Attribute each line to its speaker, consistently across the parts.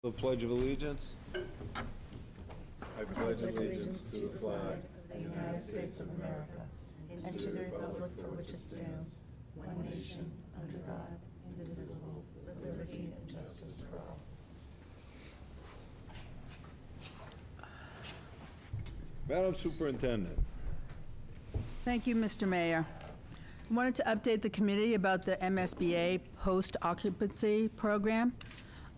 Speaker 1: The Pledge of Allegiance.
Speaker 2: I pledge allegiance to the flag of the United States of America and to the republic for which it stands, one nation, under God, indivisible, with liberty and justice for all.
Speaker 1: Madam Superintendent.
Speaker 3: Thank you, Mr. Mayor. I wanted to update the committee about the MSBA post-occupancy program.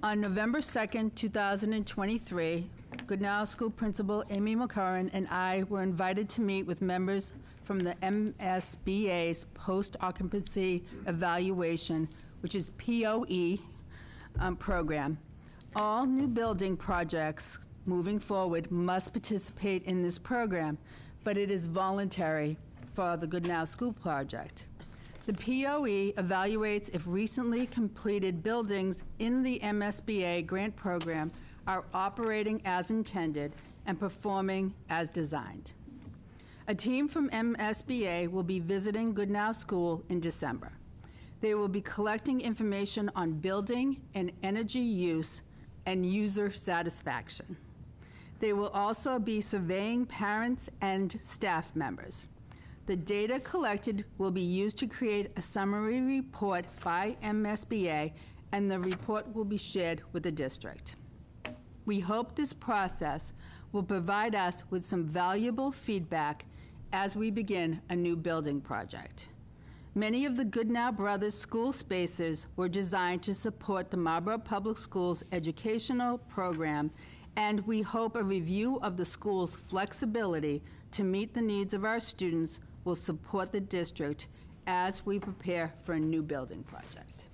Speaker 3: On November 2nd, 2023, Goodnow School Principal Amy McCurran and I were invited to meet with members from the MSBA's post-occupancy evaluation, which is POE program. All new building projects moving forward must participate in this program, but it is voluntary for the Goodnow School project. The POE evaluates if recently completed buildings in the MSBA grant program are operating as intended and performing as designed. A team from MSBA will be visiting Goodnow School in December. They will be collecting information on building and energy use and user satisfaction. They will also be surveying parents and staff members. The data collected will be used to create a summary report by MSBA, and the report will be shared with the district. We hope this process will provide us with some valuable feedback as we begin a new building project. Many of the Goodnow Brothers school spaces were designed to support the Marlborough Public Schools educational program, and we hope a review of the school's flexibility to meet the needs of our students will support the district as we prepare for a new building project.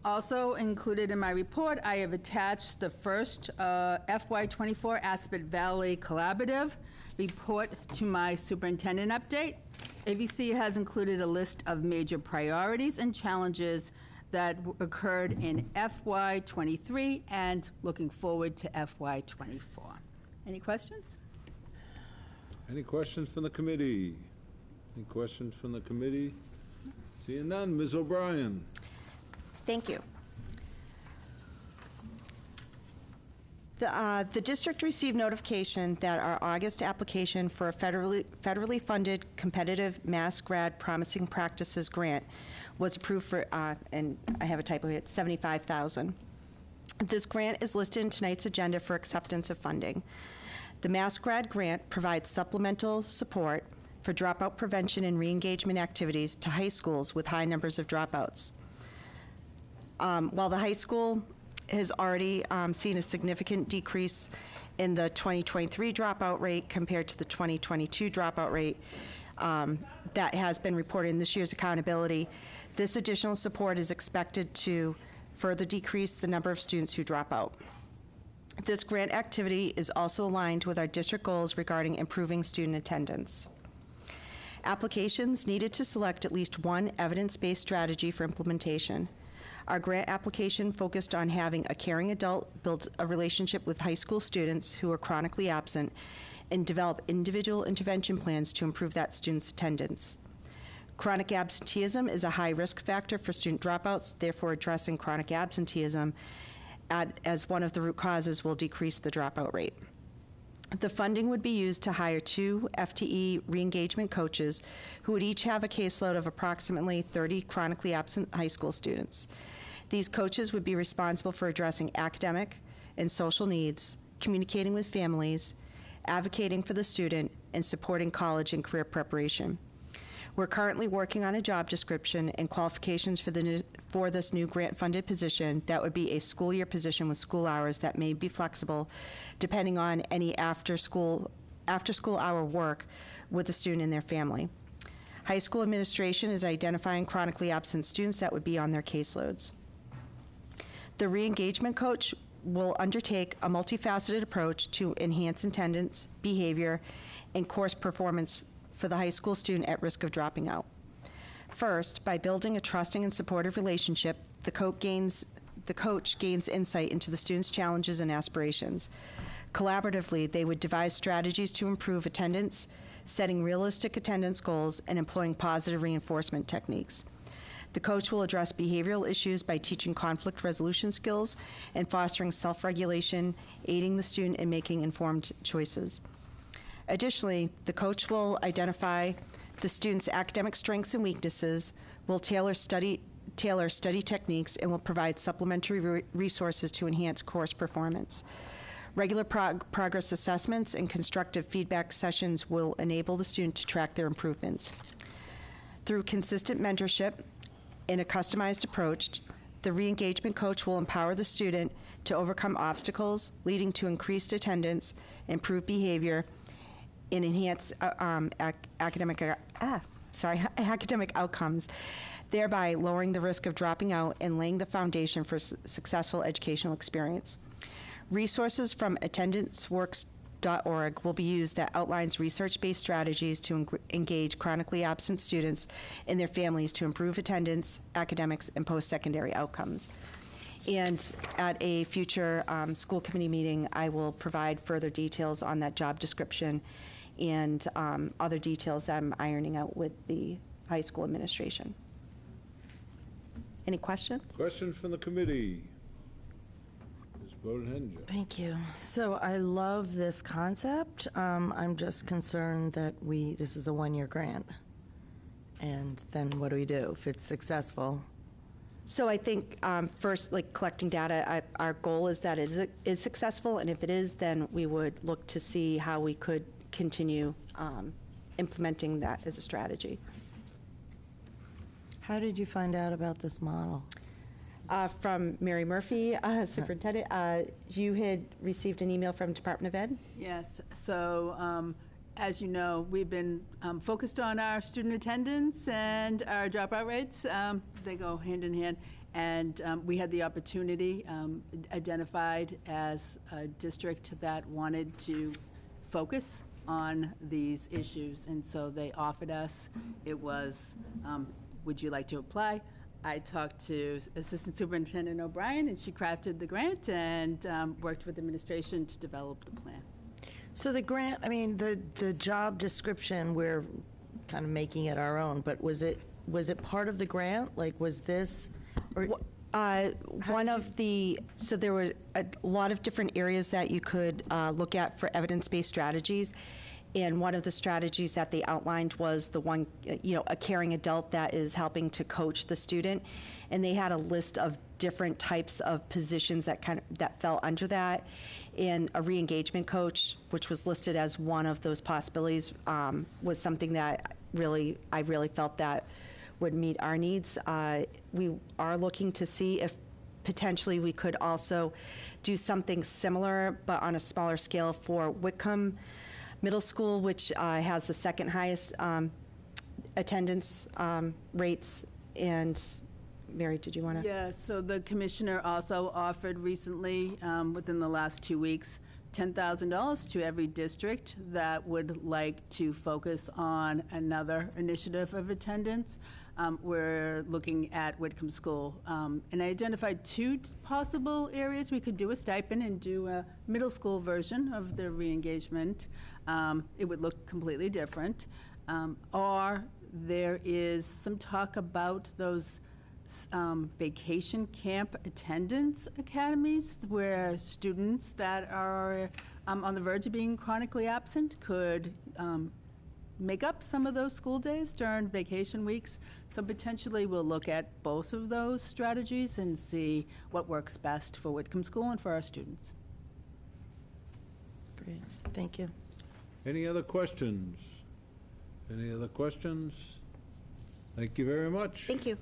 Speaker 3: Also included in my report, I have attached the first FY24 Aspet Valley Collaborative report to my superintendent update. AVC has included a list of major priorities and challenges that occurred in FY23 and looking forward to FY24. Any questions?
Speaker 1: Any questions from the committee? Any questions from the committee? Seeing none, Ms. O'Brien.
Speaker 4: Thank you. The district received notification that our August application for a federally funded competitive Mass Grad Promising Practices grant was approved for, and I have a typo here, it's $75,000. This grant is listed in tonight's agenda for acceptance of funding. The Mass Grad grant provides supplemental support for dropout prevention and re-engagement activities to high schools with high numbers of dropouts. While the high school has already seen a significant decrease in the 2023 dropout rate compared to the 2022 dropout rate that has been reported in this year's accountability, this additional support is expected to further decrease the number of students who drop out. This grant activity is also aligned with our district goals regarding improving student attendance. Applications needed to select at least one evidence-based strategy for implementation. Our grant application focused on having a caring adult build a relationship with high school students who are chronically absent and develop individual intervention plans to improve that student's attendance. Chronic absenteeism is a high risk factor for student dropouts, therefore addressing chronic absenteeism as one of the root causes will decrease the dropout rate. The funding would be used to hire 2 FTE re-engagement coaches who would each have a caseload of approximately 30 chronically absent high school students. These coaches would be responsible for addressing academic and social needs, communicating with families, advocating for the student, and supporting college and career preparation. We're currently working on a job description and qualifications for this new grant-funded position that would be a school year position with school hours that may be flexible depending on any after-school hour work with the student and their family. High school administration is identifying chronically absent students that would be on their caseloads. The re-engagement coach will undertake a multifaceted approach to enhance attendance, behavior, and course performance for the high school student at risk of dropping out. First, by building a trusting and supportive relationship, the coach gains insight into the student's challenges and aspirations. Collaboratively, they would devise strategies to improve attendance, setting realistic attendance goals, and employing positive reinforcement techniques. The coach will address behavioral issues by teaching conflict resolution skills and fostering self-regulation, aiding the student in making informed choices. Additionally, the coach will identify the student's academic strengths and weaknesses, will tailor study techniques, and will provide supplementary resources to enhance course performance. Regular progress assessments and constructive feedback sessions will enable the student to track their improvements. Through consistent mentorship and a customized approach, the re-engagement coach will empower the student to overcome obstacles, leading to increased attendance, improved behavior, and enhance academic outcomes, thereby lowering the risk of dropping out and laying the foundation for successful educational experience. Resources from attendanceworks.org will be used that outlines research-based strategies to engage chronically absent students and their families to improve attendance, academics, and post-secondary outcomes. And at a future school committee meeting, I will provide further details on that job description and other details that I'm ironing out with the high school administration. Any questions?
Speaker 1: Questions from the committee? Ms. Bodenhenge.
Speaker 2: Thank you. So I love this concept. I'm just concerned that this is a one-year grant. And then what do we do if it's successful?
Speaker 4: So I think first, like collecting data, our goal is that it is successful, and if it is, then we would look to see how we could continue implementing that as a strategy.
Speaker 2: How did you find out about this model?
Speaker 4: From Mary Murphy, Superintendent. You had received an email from Department of Ed?
Speaker 3: Yes. So, as you know, we've been focused on our student attendance and our dropout rates. They go hand in hand. And we had the opportunity identified as a district that wanted to focus on these issues. And so they offered us, it was, would you like to apply? I talked to Assistant Superintendent O'Brien, and she crafted the grant and worked with administration to develop the plan.
Speaker 2: So the grant, I mean, the job description, we're kind of making it our own, but was it part of the grant? Like, was this? Or
Speaker 4: so there were a lot of different areas that you could look at for evidence-based strategies. And one of the strategies that they outlined was the one, a caring adult that is helping to coach the student. And they had a list of different types of positions that fell under that. And a re-engagement coach, which was listed as one of those possibilities, was something that I really felt that would meet our needs. We are looking to see if potentially we could also do something similar, but on a smaller scale for Whitcomb Middle School, which has the second highest attendance rates. And Mary, did you want to?
Speaker 3: Yeah, so the commissioner also offered recently, within the last 2 weeks, $10,000 to every district that would like to focus on another initiative of attendance. We're looking at Whitcomb School, and I identified two possible areas. We could do a stipend and do a middle school version of the re-engagement. It would look completely different. Or there is some talk about those vacation camp attendance academies where students that are on the verge of being chronically absent could make up some of those school days during vacation weeks. So potentially we'll look at both of those strategies and see what works best for Whitcomb School and for our students.
Speaker 2: Great, thank you.
Speaker 1: Any other questions? Any other questions? Thank you very much.
Speaker 4: Thank you.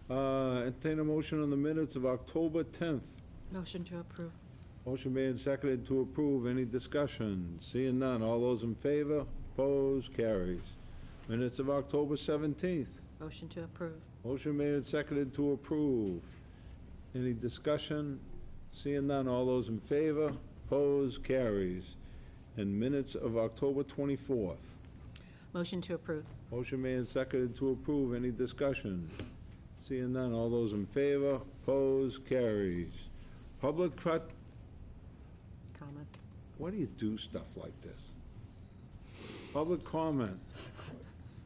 Speaker 1: Entertain a motion on the minutes of October 10th.
Speaker 3: Motion to approve.
Speaker 1: Motion made and seconded to approve. Any discussion? Seeing none. All those in favor? Opposed? Carries. Minutes of October 17th.
Speaker 3: Motion to approve.
Speaker 1: Motion made and seconded to approve. Any discussion? Seeing none. All those in favor? Opposed? Carries. And minutes of October 24th.
Speaker 3: Motion to approve.
Speaker 1: Motion made and seconded to approve. Any discussion? Seeing none. All those in favor? Opposed? Carries. Public comment. Why do you do stuff like this? Public comment.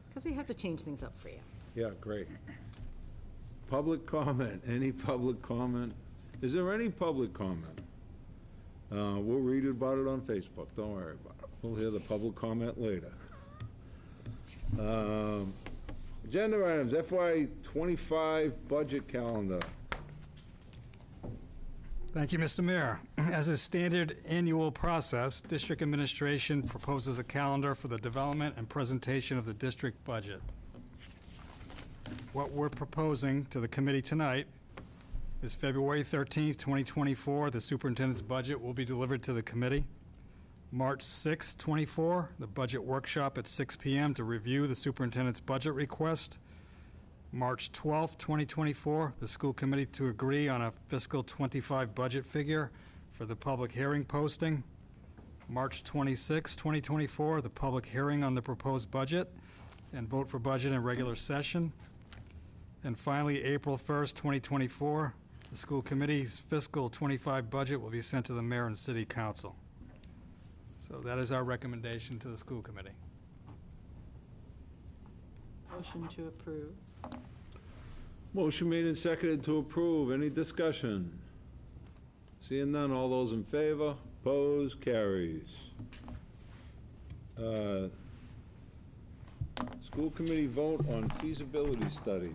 Speaker 5: Because we have to change things up for you.
Speaker 1: Yeah, great. Public comment, any public comment? Is there any public comment? We'll read about it on Facebook, don't worry about it. We'll hear the public comment later. Agenda items, FY '25 budget calendar.
Speaker 5: Thank you, Mr. Mayor. As a standard annual process, district administration proposes a calendar for the development and presentation of the district budget. What we're proposing to the committee tonight is February 13th, 2024, the superintendent's budget will be delivered to the committee. March 6th, 24, the budget workshop at 6 p.m. to review the superintendent's budget request. March 12th, 2024, the school committee to agree on a fiscal 25 budget figure for the public hearing posting. March 26th, 2024, the public hearing on the proposed budget and vote for budget in regular session. And finally, April 1st, 2024, the school committee's fiscal 25 budget will be sent to the mayor and city council. So that is our recommendation to the school committee.
Speaker 2: Motion to approve.
Speaker 1: Motion made and seconded to approve. Any discussion? Seeing none, all those in favor? Opposed? Carries. School committee vote on feasibility study.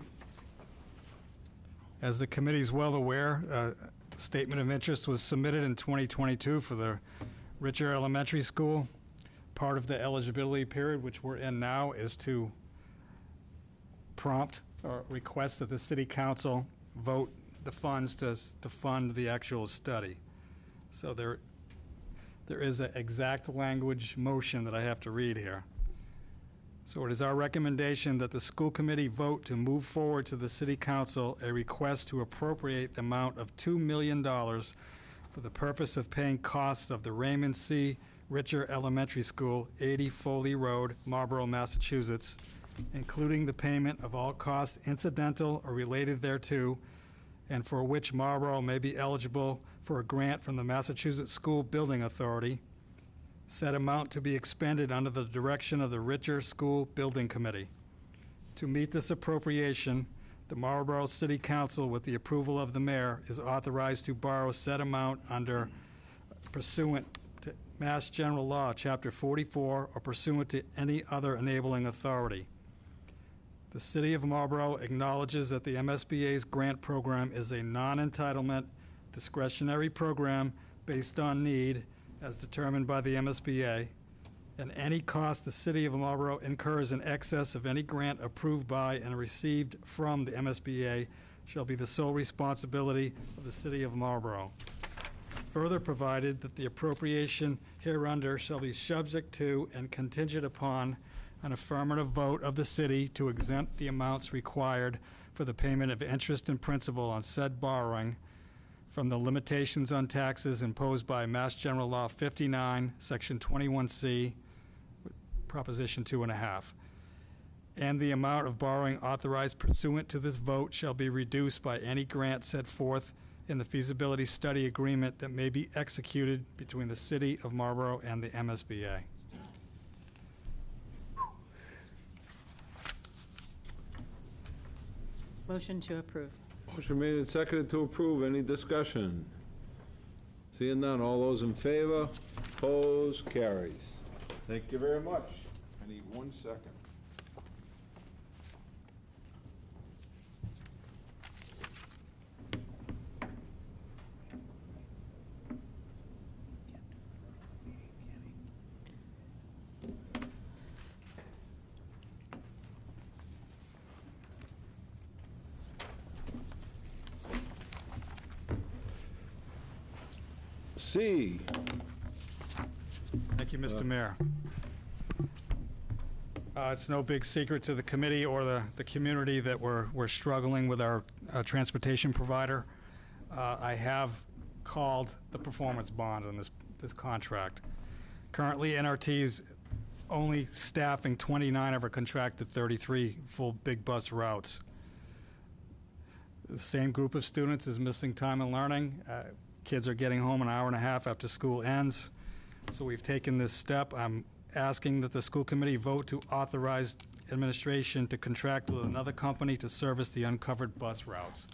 Speaker 5: As the committee is well aware, a statement of interest was submitted in 2022 for the Richer Elementary School. Part of the eligibility period, which we're in now, is to prompt or request that the city council vote the funds to fund the actual study. So there is an exact language motion that I have to read here. So it is our recommendation that the school committee vote to move forward to the city council a request to appropriate the amount of $2 million for the purpose of paying costs of the Raymond C. Richer Elementary School, 80 Foley Road, Marlborough, Massachusetts, including the payment of all costs incidental or related thereto, and for which Marlborough may be eligible for a grant from the Massachusetts School Building Authority, said amount to be expended under the direction of the Richer School Building Committee. To meet this appropriation, the Marlborough City Council, with the approval of the mayor, is authorized to borrow said amount under pursuant to Mass General Law, Chapter 44, or pursuant to any other enabling authority. The City of Marlborough acknowledges that the MSBA's grant program is a non-entitlement discretionary program based on need as determined by the MSBA, and any cost the City of Marlborough incurs in excess of any grant approved by and received from the MSBA shall be the sole responsibility of the City of Marlborough. Further provided that the appropriation hereunder shall be subject to and contingent upon an affirmative vote of the city to exempt the amounts required for the payment of interest and principal on said borrowing from the limitations on taxes imposed by Mass General Law 59, Section 21C, Proposition 2.5. And the amount of borrowing authorized pursuant to this vote shall be reduced by any grant set forth in the feasibility study agreement that may be executed between the City of Marlborough and the MSBA.
Speaker 2: Motion to approve.
Speaker 1: Motion made and seconded to approve. Any discussion? Seeing none, all those in favor? Opposed? Carries. Thank you very much. I need 1 second. C.
Speaker 5: Thank you, Mr. Mayor. It's no big secret to the committee or the community that we're struggling with our transportation provider. I have called the performance bond on this contract. Currently, NRT is only staffing 29 of our contracted 33 full big bus routes. The same group of students is missing time in learning. Kids are getting home an hour and a half after school ends. So we've taken this step. I'm asking that the school committee vote to authorize administration to contract with another company to service the uncovered bus routes.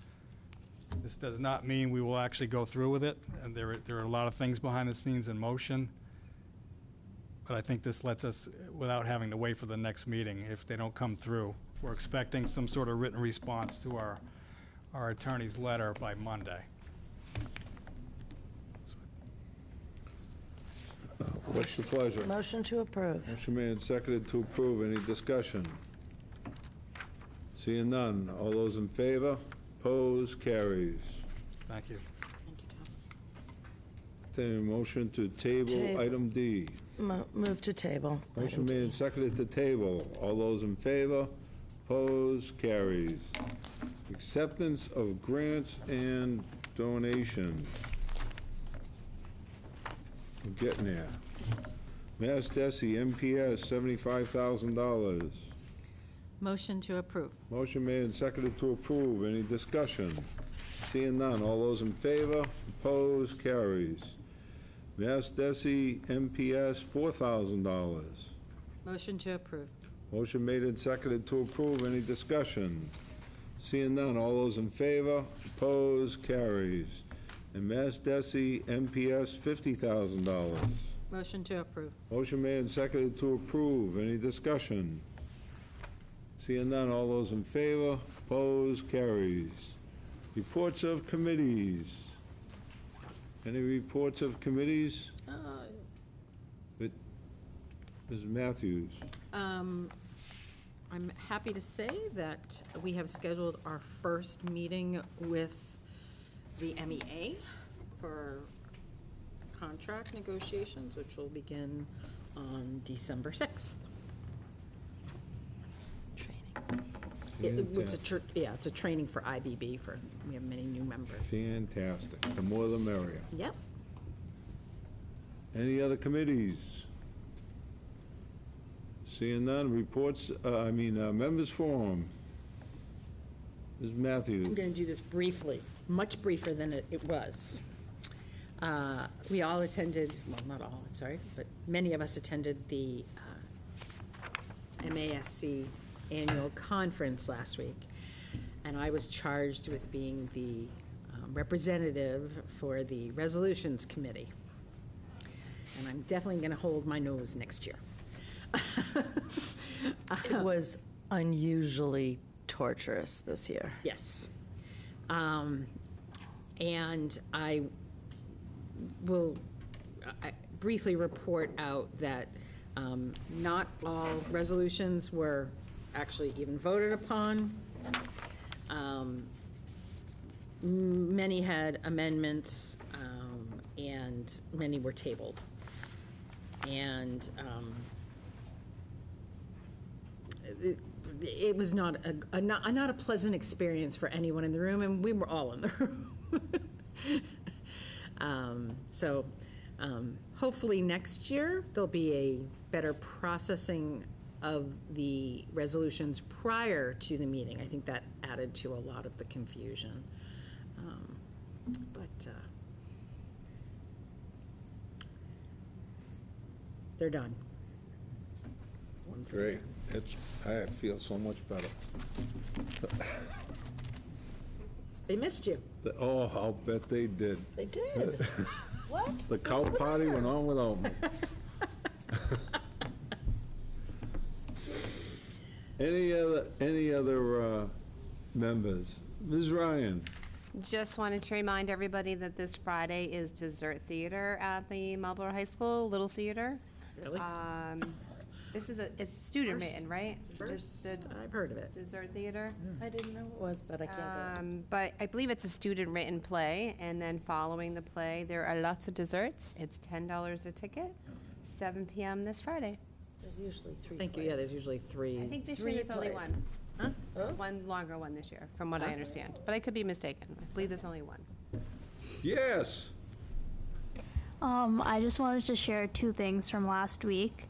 Speaker 5: This does not mean we will actually go through with it, and there are a lot of things behind the scenes in motion. But I think this lets us, without having to wait for the next meeting, if they don't come through. We're expecting some sort of written response to our attorney's letter by Monday.
Speaker 1: What's the pleasure?
Speaker 2: Motion to approve.
Speaker 1: Motion made and seconded to approve. Any discussion? Seeing none. All those in favor? Opposed? Carries.
Speaker 5: Thank you.
Speaker 1: Entertaining motion to table item D.
Speaker 2: Move to table.
Speaker 1: Motion made and seconded to table. All those in favor? Opposed? Carries. Acceptance of grants and donations. We're getting there. Mass DESI, MPS, $75,000.
Speaker 6: Motion to approve.
Speaker 1: Motion made and seconded to approve. Any discussion? Seeing none. All those in favor? Opposed? Carries. Mass DESI, MPS, $4,000.
Speaker 6: Motion to approve.
Speaker 1: Motion made and seconded to approve. Any discussion? Seeing none. All those in favor? Opposed? Carries. And Mass DESI, MPS, $50,000.
Speaker 6: Motion to approve.
Speaker 1: Motion made and seconded to approve. Any discussion? Seeing none. All those in favor? Opposed? Carries. Reports of committees. Any reports of committees? Ms. Matthews.
Speaker 6: I'm happy to say that we have scheduled our first meeting with the MEA for contract negotiations, which will begin on December 6th. It's a training for IBB. We have many new members.
Speaker 1: Fantastic. The more the merrier.
Speaker 6: Yep.
Speaker 1: Any other committees? Seeing none. Reports, members forum. Ms. Matthews.
Speaker 6: I'm going to do this briefly, much briefer than it was. We all attended, well, not all, I'm sorry, but many of us attended the MASC annual conference last week, and I was charged with being the representative for the resolutions committee. And I'm definitely going to hold my nose next year.
Speaker 2: It was unusually torturous this year.
Speaker 6: Yes. And I will briefly report out that not all resolutions were actually even voted upon. Many had amendments, and many were tabled. And it was not a pleasant experience for anyone in the room, and we were all in the room. So hopefully next year there'll be a better processing of the resolutions prior to the meeting. I think that added to a lot of the confusion. But they're done.
Speaker 1: Great. I feel so much better.
Speaker 6: They missed you.
Speaker 1: Oh, I'll bet they did.
Speaker 2: They did. What?
Speaker 1: The cow party went on without me. Any other members? Ms. Ryan?
Speaker 7: Just wanted to remind everybody that this Friday is dessert theater at the Marlborough High School Little Theater.
Speaker 6: Really?
Speaker 7: This is it's student written, right?
Speaker 6: First, I've heard of it.
Speaker 7: Dessert theater.
Speaker 2: I didn't know it was, but I can't
Speaker 7: But I believe it's a student written play, and then following the play, there are lots of desserts. It's $10 a ticket. 7 p.m. this Friday.
Speaker 2: There's usually three.
Speaker 6: Thank you. Yeah, there's usually three.
Speaker 7: I think this year
Speaker 2: Three
Speaker 7: there's only
Speaker 2: plays.
Speaker 7: one.
Speaker 6: Huh?
Speaker 7: One longer one this year, from what I understand. But I could be mistaken. I believe there's only one.
Speaker 1: Yes.
Speaker 8: I just wanted to share two things from last week.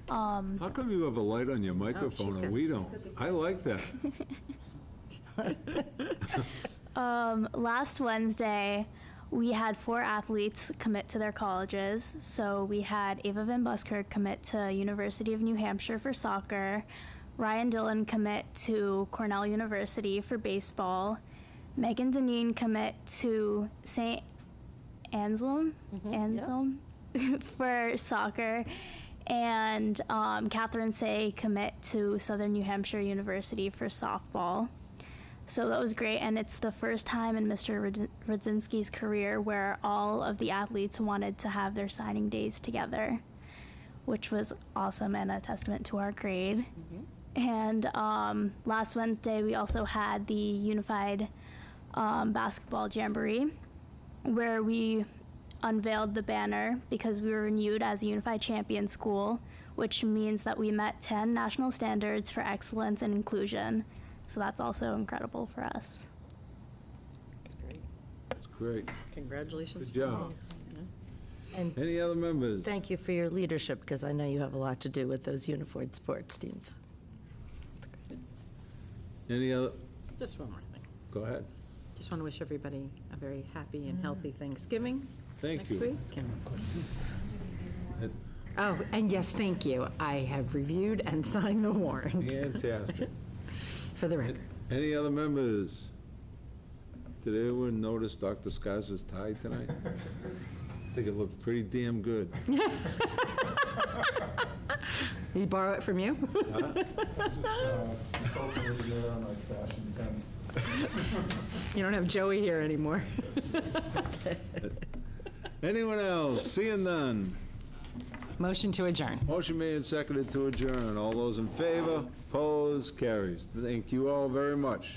Speaker 1: How come you have a light on your microphone
Speaker 6: she's
Speaker 1: and
Speaker 6: good.
Speaker 1: we don't? I like that.
Speaker 8: Last Wednesday, we had 4 athletes commit to their colleges. So we had Ava Van Buskirk commit to University of New Hampshire for soccer. Ryan Dillon commit to Cornell University for baseball. Megan Deneen commit to St. Anselm for soccer. And Catherine Say commit to Southern New Hampshire University for softball. So that was great, and it's the first time in Mr. Rodzinski's career where all of the athletes wanted to have their signing days together, which was awesome and a testament to our grade. And last Wednesday, we also had the Unified Basketball Jamboree, where we unveiled the banner because we were renewed as a Unified Champion School, which means that we met 10 national standards for excellence and inclusion. So that's also incredible for us.
Speaker 6: That's great.
Speaker 1: That's great.
Speaker 6: Congratulations.
Speaker 1: Good job.
Speaker 2: And
Speaker 1: Any other members?
Speaker 2: thank you for your leadership, because I know you have a lot to do with those unified sports teams.
Speaker 1: Any other?
Speaker 6: Just one more thing.
Speaker 1: Go ahead.
Speaker 6: Just want to wish everybody a very happy and healthy Thanksgiving
Speaker 1: Thank
Speaker 6: next
Speaker 1: you.
Speaker 6: week.
Speaker 1: It-
Speaker 6: Oh, and yes, thank you. I have reviewed and signed the warrant,
Speaker 1: Fantastic.
Speaker 6: for the record.
Speaker 1: Any other members? Did anyone notice Dr. Scarza's tie tonight? I think it looked pretty damn good.
Speaker 6: Did he borrow it from you? You don't have Joey here anymore.
Speaker 1: Anyone else? Seeing none.
Speaker 6: Motion to adjourn.
Speaker 1: Motion made and seconded to adjourn. All those in favor? Opposed? Carries. Thank you all very much.